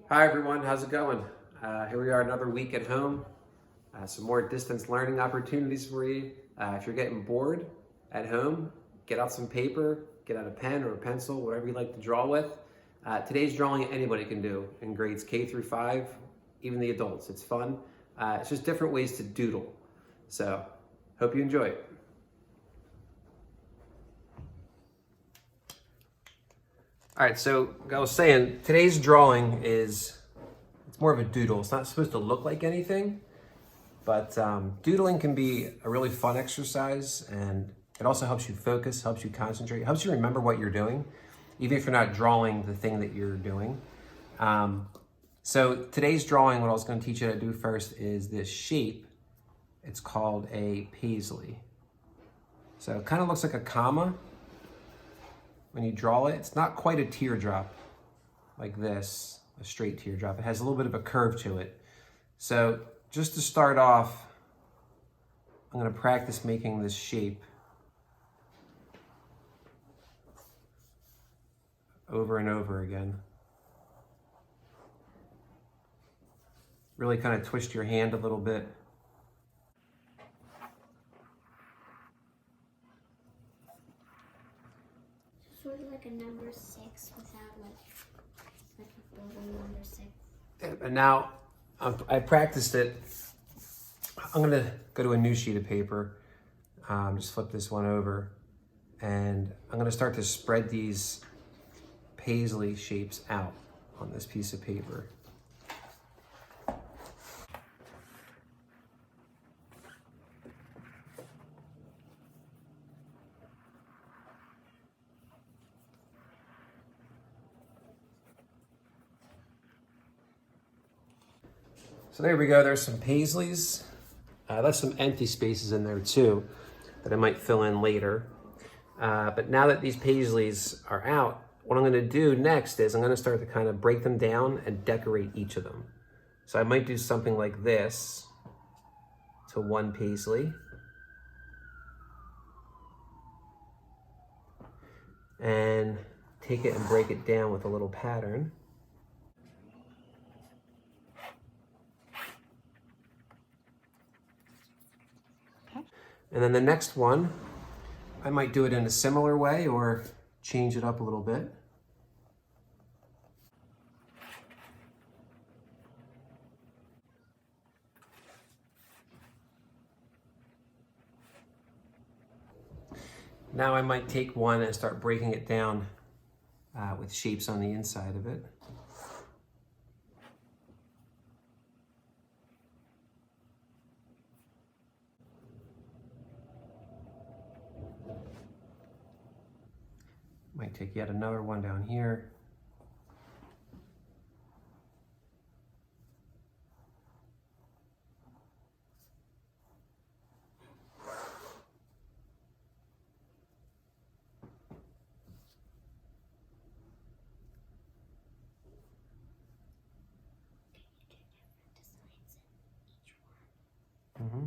Hi everyone, how's it going? Here we are, another week at home. Some more distance learning opportunities for you. If you're getting bored at home, get out some paper, get out a pen or a pencil, whatever you like to draw with. Today's drawing anybody can do in grades K through 5, even the adults. It's fun. It's just different ways to doodle. So, hope you enjoy it. All right, so like I was saying, today's drawing it's more of a doodle. It's not supposed to look like anything, but doodling can be a really fun exercise, and it also helps you focus, helps you concentrate, helps you remember what you're doing, even if you're not drawing the thing that you're doing. So today's drawing, what I was going to teach you how to do first is this shape. It's called a Paisley. So it kind of looks like a comma when you draw it. It's not quite a teardrop like this, a straight teardrop. It has a little bit of a curve to it. So just to start off, I'm going to practice making this shape over and over again. Really kind of twist your hand a little bit. Sort of like a number 6 without like a building number 6. And now I practiced it. I'm going to go to a new sheet of paper. Just flip this one over. And I'm going to start to spread these Paisley shapes out on this piece of paper. So there we go, there's some Paisleys. There's some empty spaces in there too that I might fill in later. But now that these Paisleys are out, what I'm gonna do next is I'm gonna start to kind of break them down and decorate each of them. So I might do something like this to one Paisley. And take it and break it down with a little pattern. And then the next one, I might do it in a similar way or change it up a little bit. Now I might take one and start breaking it down with shapes on the inside of it. Might take yet another one down here. Mm-hmm.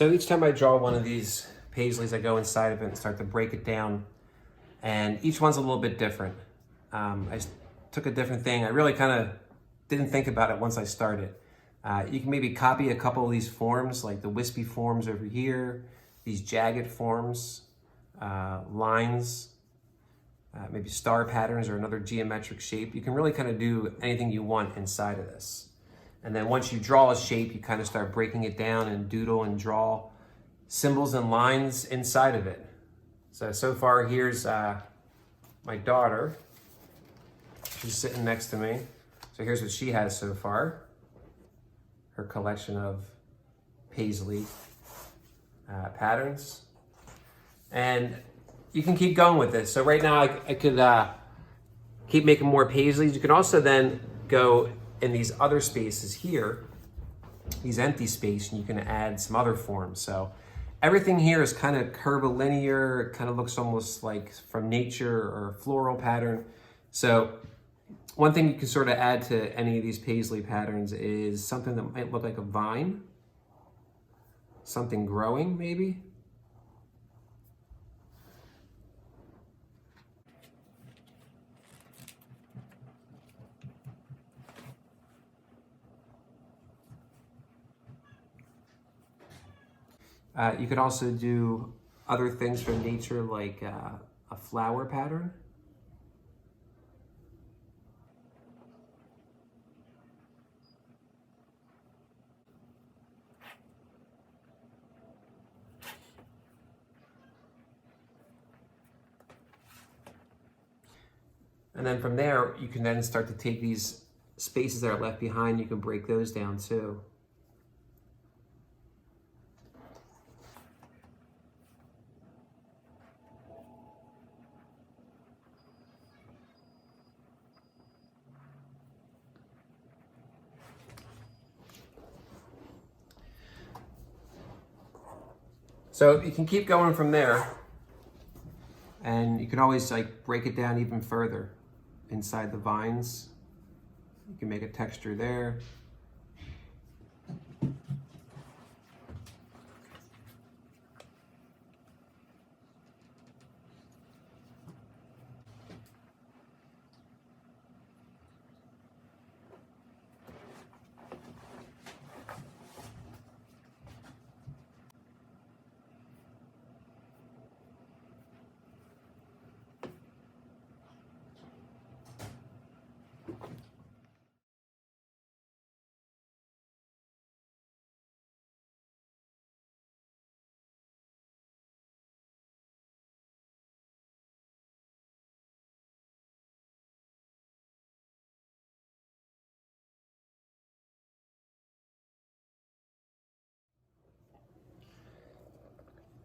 So each time I draw one of these Paisleys, I go inside of it and start to break it down. And each one's a little bit different. Took a different thing. I really kind of didn't think about it once I started. You can maybe copy a couple of these forms, like the wispy forms over here, these jagged forms, lines, maybe star patterns or another geometric shape. You can really kind of do anything you want inside of this. And then once you draw a shape, you kind of start breaking it down and doodle and draw symbols and lines inside of it. So far here's my daughter. She's sitting next to me. So here's what she has so far. Her collection of Paisley patterns. And you can keep going with this. So right now I could keep making more Paisleys. You can also then go in these other spaces here, these empty space, and you can add some other forms. So everything here is kind of curvilinear. It kind of looks almost like from nature or a floral pattern. So one thing you can sort of add to any of these Paisley patterns is something that might look like a vine, something growing maybe. You could also do other things from nature, like a flower pattern. And then from there, you can then start to take these spaces that are left behind, you can break those down too. So you can keep going from there, and you can always like break it down even further inside the vines. You can make a texture there.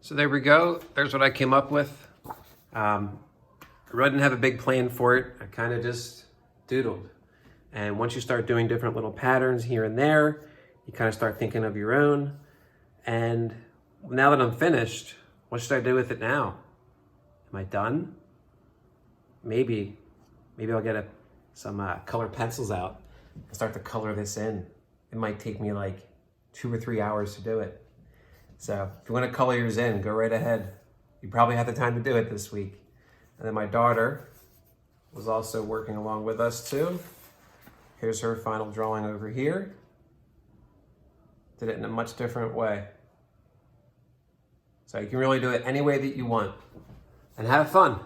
So there we go. There's what I came up with. I really didn't have a big plan for it. I kind of just doodled. And once you start doing different little patterns here and there, you kind of start thinking of your own. And now that I'm finished, what should I do with it now? Am I done? Maybe I'll get some colored pencils out and start to color this in. It might take me like 2 or 3 hours to do it. So if you want to color yours in, go right ahead. You probably have the time to do it this week. And then my daughter was also working along with us too. Here's her final drawing over here. Did it in a much different way. So you can really do it any way that you want. And have fun.